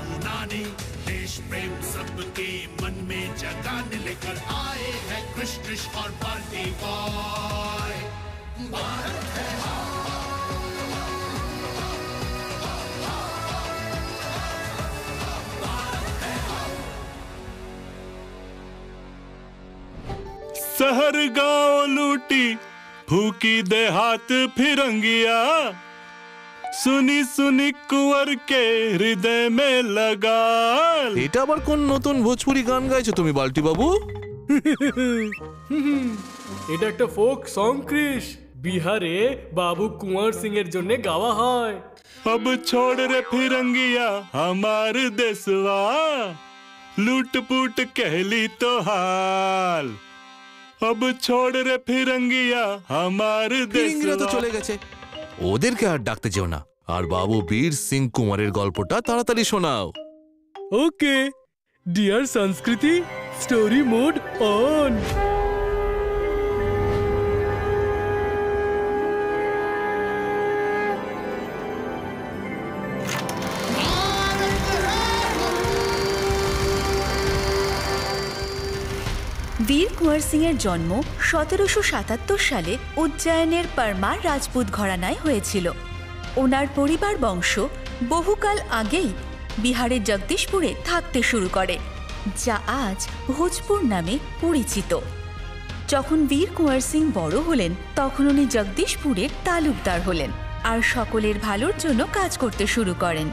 सुनाने, देश प्रेम सबके मन में जगाने लेकर आए हैं कृष्ण और पार्टी बॉय। भारत है शहर गांव लूटी, फूकी देहात फिरंगिया, सुनी सुनी कुंवर के हृदय में लगा। এটা আবার কোন নতুন ভোজপুরি গান গাইছো তুমি বাল্টি বাবু? এটা একটা ফোক সং ক্রিশ, বিহারে বাবু কুঁवर সিং এর জন্য গাওয়া হয়। अब छोड़ रे फिरंगिया हमार देशवा, लूट पुट कहली तो हाल। अब छोड़ रे फिरंगिया हमार ফিরিঙ্গিরা তো देशवा। চলে গেছে, ওদেরকে আর ডাকতে যেও না। আর বাবু বীর সিং কুমারের গল্পটা তাড়াতাড়ি শোনাও। ওকে ডিয়ার সংস্কৃতি, স্টোরি মোড অন। বীর কুঁवर সিং এর জন্ম 1777 সালে উজ্জয়িনের পরমার রাজপুত ঘরানায় হয়েছিল। ওনার পরিবার বংশ বহুকাল আগেই বিহারের জগদীশপুরে থাকতে শুরু করে, যা আজ ভোজপুর নামে পরিচিত। যখন বীর কুঁवर সিং বড় হলেন তখন উনি জগদীশপুরের তালুকদার হলেন আর সকলের ভালোর জন্য কাজ করতে শুরু করেন।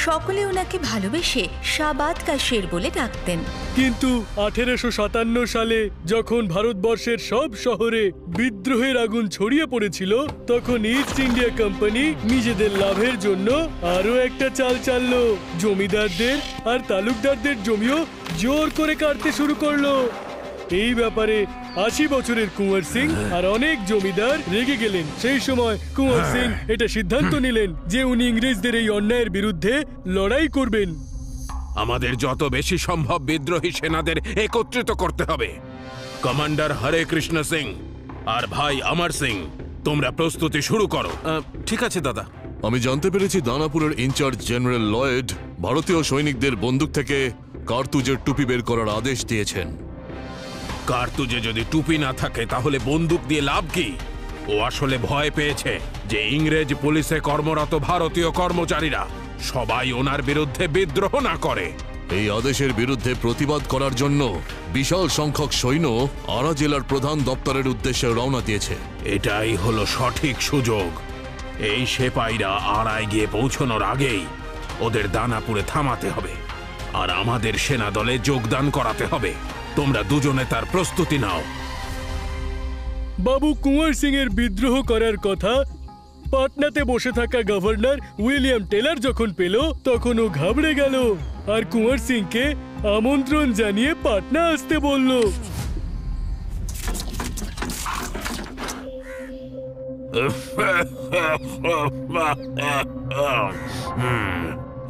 সকলে ওনাকে ভালোবেসে শাবাত কা শের বলে ডাকতেন। কিন্তু 1857 সালে যখন ভারতবর্ষের সব শহরে বিদ্রোহের আগুন ছড়িয়ে পড়েছিল, তখন ইস্ট ইন্ডিয়া কোম্পানি নিজেদের লাভের জন্য আরো একটা চাল চাললো। জমিদারদের আর তালুকদারদের জমিও জোর করে কাটতে শুরু করলো। এই ব্যাপারে 80 বছরের কুঁवर সিং আর অনেক জমিদার রেগে গেলেন। সেই সময় কুঁवर সিং এটা সিদ্ধান্ত নিলেন যে উনি ইংরেজদের এই অন্যায়ের বিরুদ্ধে লড়াই করবেন। আমাদের যত বেশি সম্ভব বিদ্রোহী সেনাদের একত্রিত করতে হবে। কমান্ডার হরে কৃষ্ণ সিং আর ভাই অমর সিং, তোমরা প্রস্তুতি শুরু করো। ঠিক আছে দাদা। আমি জানতে পেরেছি দানাপুরের ইনচার্জ জেনারেল লয়েড ভারতীয় সৈনিকদের বন্দুক থেকে কার্তুজের টুপি বের করার আদেশ দিয়েছেন। কার্তুজে যদি টুপি না থাকে তাহলে বন্দুক দিয়ে লাভ কি? ও আসলে ভয় পেয়েছে যে ইংরেজ পুলিশে কর্মরত ভারতীয় কর্মচারীরা সবাই ওনার বিরুদ্ধে বিদ্রোহ না করে। এই আদেশের বিরুদ্ধে প্রতিবাদ করার জন্য বিশাল সংখ্যক সৈন্য আরা জেলার প্রধান দপ্তরের উদ্দেশ্যে রওনা দিয়েছে। এটাই হলো সঠিক সুযোগ। এই সেপাইরা আড়ায় গিয়ে পৌঁছানোর আগেই ওদের দানাপুরে থামাতে হবে আর আমাদের সেনা দলে যোগদান করাতে হবে। তোমরা দুজনে তার প্রস্তুতি নাও। বাবু কুঁवर সিং এর বিদ্রোহ করার কথা পাটনাতে বসে থাকা গভর্নর উইলিয়াম টেলর যখন পেল, তখন ও ঘাবড়ে গেল আর কুঁवर সিংকে আমন্ত্রণ জানিয়ে পাটনা আসতে বলল।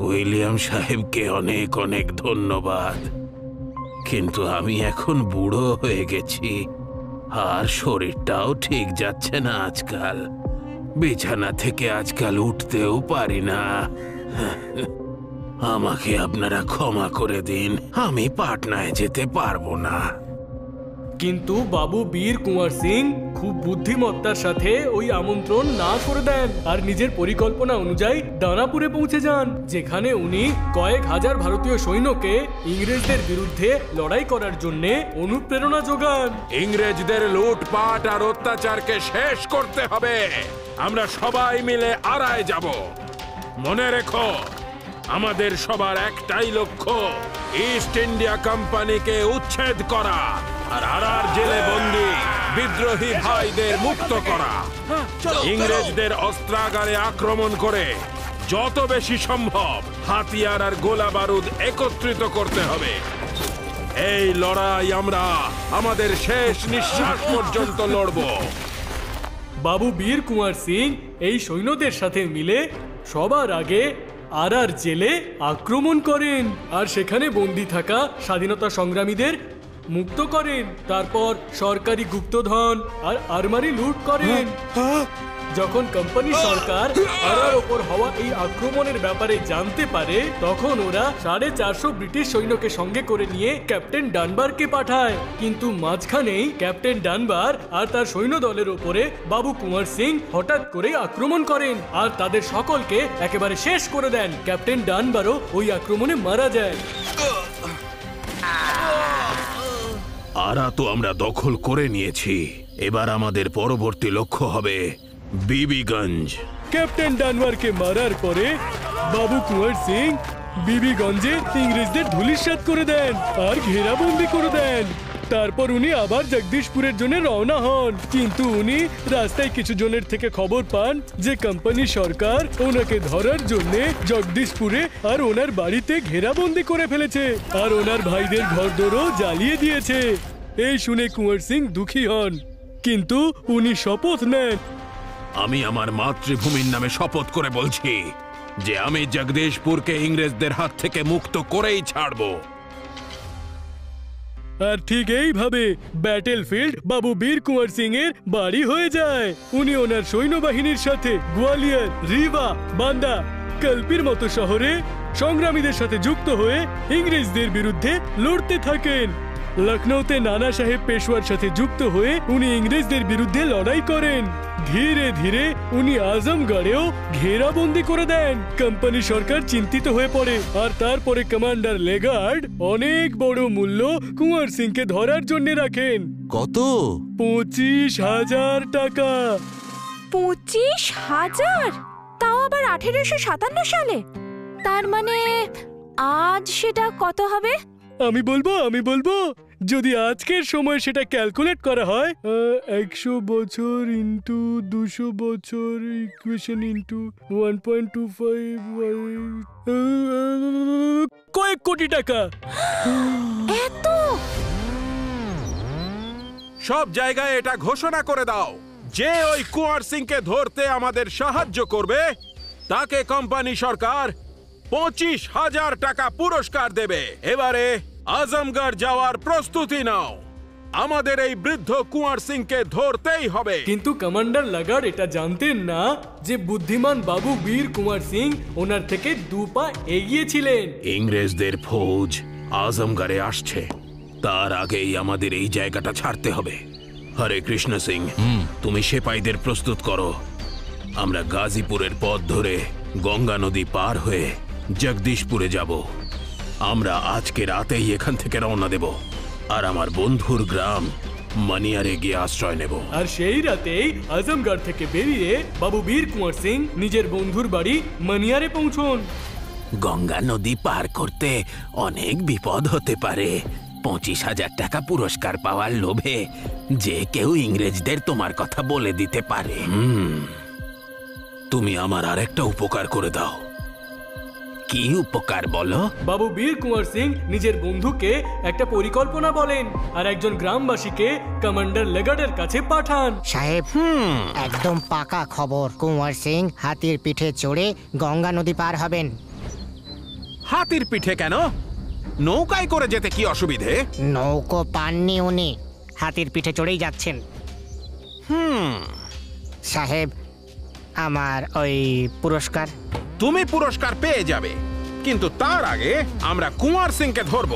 উইলিয়াম সাহেবকে অনেক অনেক ধন্যবাদ, কিন্তু আমি এখন বুড়ো হয়ে গেছি আর শরীরটাও ঠিক যাচ্ছে না আজকাল। বিছানা থেকে আজকাল উঠতেও পারি না। আমাকে আপনারা ক্ষমা করে দিন, আমি পাটনায় যেতে পারবো না। কিন্তু বাবু বীর কুঁवर সিং খুব বুদ্ধিমত্তার সাথে ওই আমন্ত্রণ না করে দেন আর নিজের পরিকল্পনা অনুযায়ী দানাপুরে পৌঁছে যান, যেখানে উনি কয়েক হাজার ভারতীয় সৈন্যকে ইংরেজদের বিরুদ্ধে লড়াই করার জন্য অনুপ্রেরণা যোগান। ইংরেজদের লুটপাট আর অত্যাচারকে শেষ করতে হবে। আমরা সবাই মিলে আড়ায় যাব। মনে রেখো, আমাদের সবার একটাই লক্ষ্য, ইস্ট ইন্ডিয়া কোম্পানিকে উচ্ছেদ করা আর আরার জেলে বন্দী বিদ্রোহী ভাইদের মুক্ত করা। ইংরেজদের অস্ত্রাগারে আক্রমণ করে যত বেশি সম্ভব হাতিয়ার আর গোলা বারুদ একত্রিত করতে হবে। এই লড়াই আমরা আমাদের শেষ নিঃশ্বাস পর্যন্ত লড়ব। বাবু বীর কুঁवर সিং এই সৈন্যদের সাথে মিলে সবার আগে আরার জেলে আক্রমণ করেন আর সেখানে বন্দী থাকা স্বাধীনতা সংগ্রামীদের মুক্ত করেন। তারপর সরকারি গুপ্তধন আর আরমারি লুট করেন। যখন কোম্পানি সরকার আরার ওপর হওয়া এই আক্রমণের ব্যাপারে জানতে পারে, তখন ওরা 450 ব্রিটিশ সৈন্যকে সঙ্গে করে নিয়ে ক্যাপ্টেন ডানবারকে পাঠায়। কিন্তু মাঝখানেই ক্যাপ্টেন ডানবার আর তার সৈন্য দলের ওপরে বাবু কুঁয়ার সিং হঠাৎ করে আক্রমণ করেন আর তাদের সকলকে একেবারে শেষ করে দেন। ক্যাপ্টেন ডানবারও ওই আক্রমণে মারা যায়। আরা তো আমরা দখল করে নিয়েছি, এবার আমাদের পরবর্তী লক্ষ্য হবে বিবিগঞ্জ। ক্যাপ্টেন ডানবারকে মারার পরে বাবু কুঁয়ার সিং বিবিগঞ্জে ইংরেজদের ধূলিসাৎ করে দেন আর ঘেরাবন্দি করে দেন। তারপর উনি আবার জগদীশপুরের জন্য রওনা হন, কিন্তু উনি রাস্তায় কিছু জনের থেকে খবর পান যে কোম্পানি সরকার ওনাকে ধরার জন্য জগদীশপুরে আর ওনার বাড়িতে ঘেরাবন্দি করে ফেলেছে আর ওনার ভাইদের ঘরদোরও জ্বালিয়ে দিয়েছে। এই শুনে কুঁয়ার সিং দুঃখী হন, কিন্তু উনি শপথ নেন। আমি আমার মাতৃভূমির নামে শপথ করে বলছি যে আমি জগদীশপুরকে ইংরেজদের হাত থেকে মুক্ত করেই ছাড়বো। আর ঠিক এইভাবে ব্যাটেলফিল্ড বাবু বীর কুঁয়ার সিং এর বাড়ি হয়ে যায়। উনি ওনার সৈন্যবাহিনীর সাথে গোয়ালিয়র, রিভা, বান্দা, কল্পির মতো শহরে সংগ্রামীদের সাথে যুক্ত হয়ে ইংরেজদের বিরুদ্ধে লড়তে থাকেন। লখনৌতে নানা সাহেব পেশওয়ার সাথে যুক্ত হয়ে উনি ইংরেজদের বিরুদ্ধে লড়াই করেন। ধীরে ধীরে উনি আজমগড়েও ঘেরাবন্দি করে দেন। কোম্পানি সরকার চিন্তিত হয়ে পড়ে আর তারপরে কমান্ডার লেগার্ড অনেক বড় মূল্য কুঁয়ার সিংকে ধরার জন্য রাখেন। কত? 25,000 টাকা। 25,000? তাও আবার 1857 সালে? তার মানে আজ সেটা কত হবে? আমি বলবো যদি আজকের সময় সেটা ক্যালকুলেট করা হয় 100 বছর ইন্টু 200 বছর ইকুয়েশন ইন্টু 1.25 কয়েক কোটি টাকা। এত? সব জায়গায় এটা ঘোষণা করে দাও যে ওই কুঁয়ার সিংকে ধরতে আমাদের সাহায্য করবে তাকে কোম্পানি সরকার 25,000 টাকা পুরস্কার দেবে। এবারে আজমগড় যাওয়ার প্রস্তুতি নাও, আমাদের এই বৃদ্ধ কুঁয়ার সিংকে ধরতেই হবে। কিন্তু কমান্ডার লাগার্ড এটা জানতেন না যে বুদ্ধিমান বাবু বীর কুঁয়ার সিং ওনার থেকে 2 পা এগিয়ে ছিলেন। ইংরেজদের ফৌজ আজমগড়ে আসছে, তার আগেই আমাদের এই জায়গাটা ছাড়তে হবে। হরে কৃষ্ণ সিং, তুমি সেপাইদের প্রস্তুত করো। আমরা গাজীপুরের পথ ধরে গঙ্গা নদী পার হয়ে জগদীশপুরে যাব। আমরা আজকে রাতেই এখান থেকে রওনা দেব আর আমার বন্ধুর গ্রাম মানিয়ারে গিয়ে আশ্রয় নেব। আর সেই রাতেই আজমগড় থেকে বেরিয়ে বাবু বীর কুঁয়ার সিং নিজের বন্ধুর বাড়ি মানিয়ারে পৌঁছন। গঙ্গা নদী পার করতে অনেক বিপদ হতে পারে। 25,000 টাকা পুরস্কার পাওয়ার লোভে যে কেউ ইংরেজদের তোমার কথা বলে দিতে পারে। তুমি আমার আরেকটা উপকার করে দাও। কি উপকার বলো? বাবু বীর কুঁয়ার সিং নিজের বন্ধুকে একটা পরিকল্পনা বলেন আর একজন গ্রামবাসীকে কমান্ডার লেগার্ডের কাছে পাঠান। সাহেব, একদম পাকা খবর, কুঁয়ার সিং হাতির পিঠে চড়ে গঙ্গা নদী পার হবেন। হাতির পিঠে কেন? নৌকায় করে যেতে কি অসুবিধে? নৌকো পাননি উনি, হাতির পিঠে চড়েই যাচ্ছেন। সাহেব, আমার ওই পুরস্কার। তুমি পুরস্কার পেয়ে যাবে, কিন্তু তার আগে আমরা কুঁয়ার সিংকে ধরব।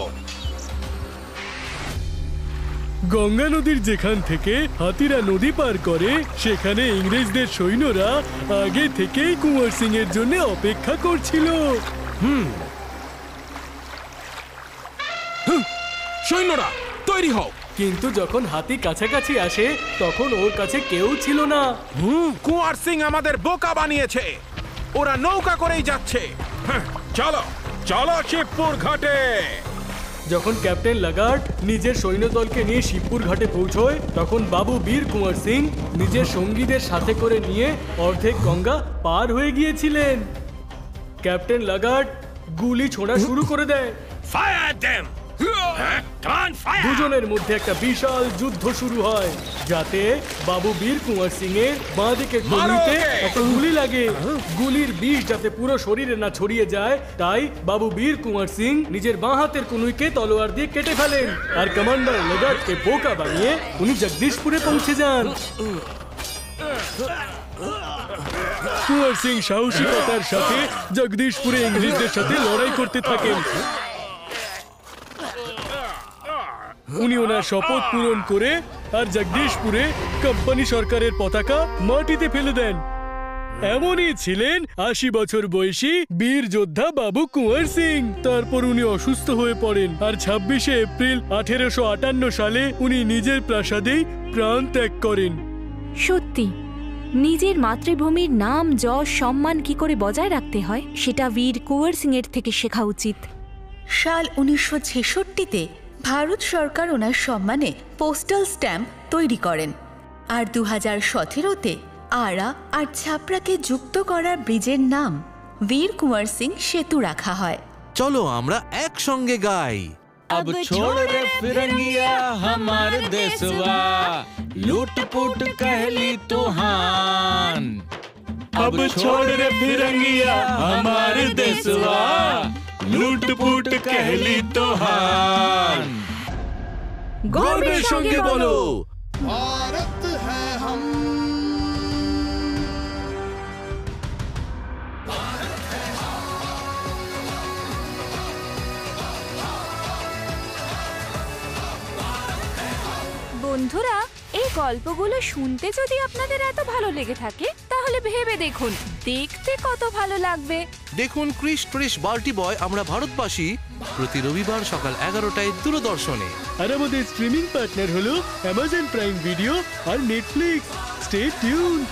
গঙ্গা নদীর যেখান থেকে হাতিরা নদী পার করে সেখানে ইংরেজদের সৈন্যরা আগে থেকেই কুঁয়ার সিং এর জন্য অপেক্ষা করছিল। সৈন্যরা তৈরি হও। কিন্তু যখন হাতি কাছাকাছি আসে তখন ওর কাছে কেউ ছিল না। কুঁয়ার সিং আমাদের বোকা বানিয়েছে, ওরা নৌকা করেই যাচ্ছে। চলো চলো শিবপুর ঘাটে। যখন ক্যাপ্টেন লাগার্ড নিজের সৈন্যদলকে নিয়ে শিবপুর ঘাটে পৌঁছয় তখন বাবু বীর কুঁয়ার সিং নিজের সঙ্গীদের সাথে করে নিয়ে অর্ধেক গঙ্গা পার হয়ে গিয়েছিলেন। ক্যাপ্টেন লাগার্ড গুলি ছোড়া শুরু করে দেয়। Fire them! দুজনের মধ্যে একটা বিশাল যুদ্ধ শুরু হয়, যাতে বাবু বীর কুঁয়ার সিং এর বাঁ দিকের কনুইতে একটা গুলি লাগে। গুলির বিষ যাতে পুরো শরীরে না ছড়িয়ে যায়, তাই বাবু বীর কুঁয়ার সিং নিজের বাঁ হাতের কনুইকে তলোয়ার দিয়ে কেটে ফেলেন আর কমান্ডার লেগার্ডকে বোকা বানিয়ে উনি জগদীশপুরে পৌঁছে যান। কুঁয়ার সিং সাহসিকতার সাথে জগদীশপুরে ইংরেজদের সাথে লড়াই করতে থাকেন। উনি ওনার শপথ পূরণ করে আর জগদীশপুরে কোম্পানি সরকারের পতাকা মাটিতে ফেলে দেন। এমনই ছিলেন ৮০ বছর বয়সী বীর যোদ্ধা বাবু কুঁয়ার সিং। তারপর উনি অসুস্থ হয়ে পড়েন আর ২৬শে এপ্রিল ১৮৫৮ সালে উনি নিজের প্রাসাদেই প্রাণ ত্যাগ করেন। সত্যি, নিজের মাতৃভূমির নাম যশ সম্মান কি করে বজায় রাখতে হয় সেটা বীর কুঁয়ার সিং এর থেকে শেখা উচিত। সাল ১৯৬৬-তে ভারত সরকার ওনার সম্মানে পোস্টাল স্ট্যাম্প তৈরি করেন আর ২০১৭-তে আরা আর ছাপড়াকে যুক্ত করার ব্রিজের নাম বীর কুঁয়ার সিং সেতু রাখা হয়। চলো আমরা একসঙ্গে গাই। अब छोड़ रे फिरंगिया हमार देसवा, लूट पुट कहली तूहान। अब छोड़ रे फिरंगिया हमार देसवा, लूट पुट कहली तोहान। গর্বের সঙ্গে বলো, भारत है हम। বন্ধুরা, এই গল্পগুলো শুনতে যদি আপনাদের এত ভালো লেগে থাকে তাহলে ভেবে দেখুন দেখতে কত ভালো লাগবে। দেখুন ক্রিস ট্রিশ বাল্টি বয় আমরা ভারতবাসী প্রতি রবিবার সকাল ১১টায় দূরদর্শনে। আর আমাদের স্ট্রিমিং পার্টনার হলো অ্যামাজন প্রাইম ভিডিও আর নেটফ্লিক্স। Stay tuned.